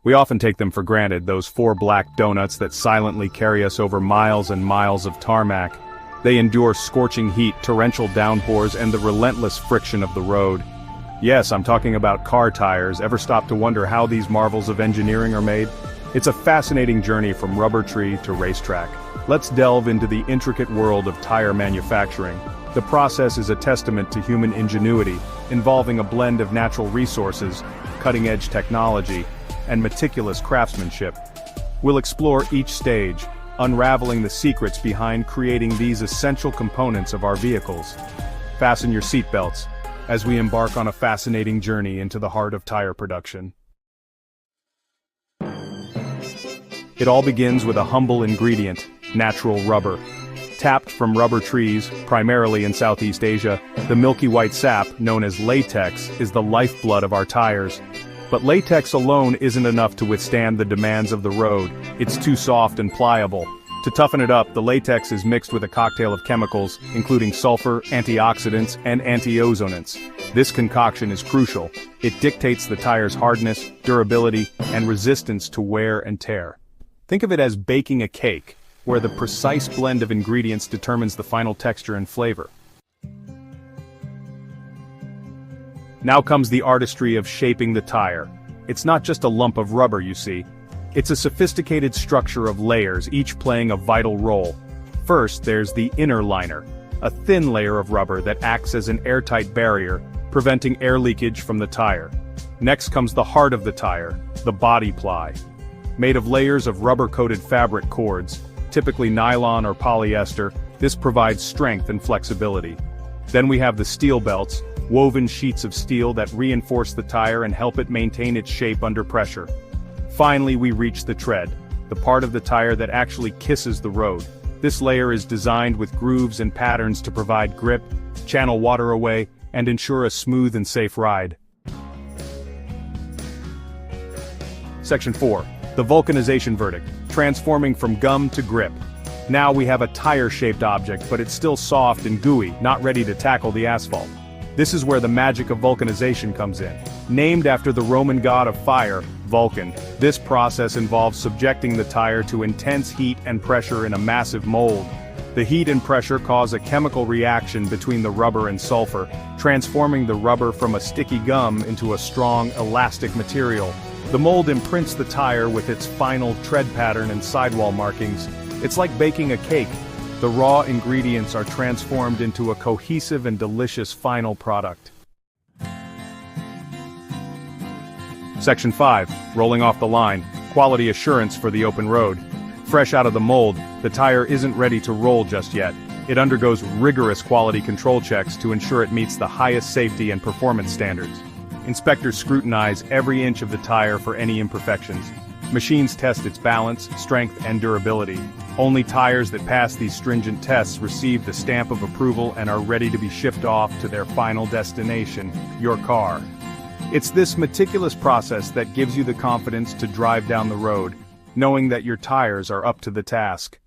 We often take them for granted, those four black donuts that silently carry us over miles and miles of tarmac. They endure scorching heat, torrential downpours, and the relentless friction of the road. Yes, I'm talking about car tires. Ever stop to wonder how these marvels of engineering are made? It's a fascinating journey from rubber tree to racetrack. Let's delve into the intricate world of tire manufacturing. The process is a testament to human ingenuity, involving a blend of natural resources, cutting-edge technology, and meticulous craftsmanship. We'll explore each stage, unraveling the secrets behind creating these essential components of our vehicles. Fasten your seatbelts as we embark on a fascinating journey into the heart of tire production. It all begins with a humble ingredient, natural rubber. Tapped from rubber trees, primarily in Southeast Asia, the milky white sap, known as latex, is the lifeblood of our tires. But latex alone isn't enough to withstand the demands of the road. It's too soft and pliable. To toughen it up, the latex is mixed with a cocktail of chemicals, including sulfur, antioxidants, and anti-ozonants. This concoction is crucial. It dictates the tire's hardness, durability, and resistance to wear and tear. Think of it as baking a cake, where the precise blend of ingredients determines the final texture and flavor. Now comes the artistry of shaping the tire. It's not just a lump of rubber, you see. It's a sophisticated structure of layers, each playing a vital role. First, there's the inner liner, a thin layer of rubber that acts as an airtight barrier, preventing air leakage from the tire. Next comes the heart of the tire, the body ply. Made of layers of rubber-coated fabric cords, typically nylon or polyester, this provides strength and flexibility. Then we have the steel belts, woven sheets of steel that reinforce the tire and help it maintain its shape under pressure. Finally, we reach the tread, the part of the tire that actually kisses the road. This layer is designed with grooves and patterns to provide grip, channel water away, and ensure a smooth and safe ride. Section 4. The vulcanization verdict, transforming from gum to grip. Now we have a tire-shaped object, but it's still soft and gooey, not ready to tackle the asphalt. This is where the magic of vulcanization comes in. Named after the Roman god of fire, Vulcan, this process involves subjecting the tire to intense heat and pressure in a massive mold. The heat and pressure cause a chemical reaction between the rubber and sulfur, transforming the rubber from a sticky gum into a strong, elastic material. The mold imprints the tire with its final tread pattern and sidewall markings. It's like baking a cake. The raw ingredients are transformed into a cohesive and delicious final product. Section 5. Rolling off the line. Quality assurance for the open road. Fresh out of the mold, the tire isn't ready to roll just yet. It undergoes rigorous quality control checks to ensure it meets the highest safety and performance standards. Inspectors scrutinize every inch of the tire for any imperfections. Machines test its balance, strength, and durability. Only tires that pass these stringent tests receive the stamp of approval and are ready to be shipped off to their final destination, your car. It's this meticulous process that gives you the confidence to drive down the road, knowing that your tires are up to the task.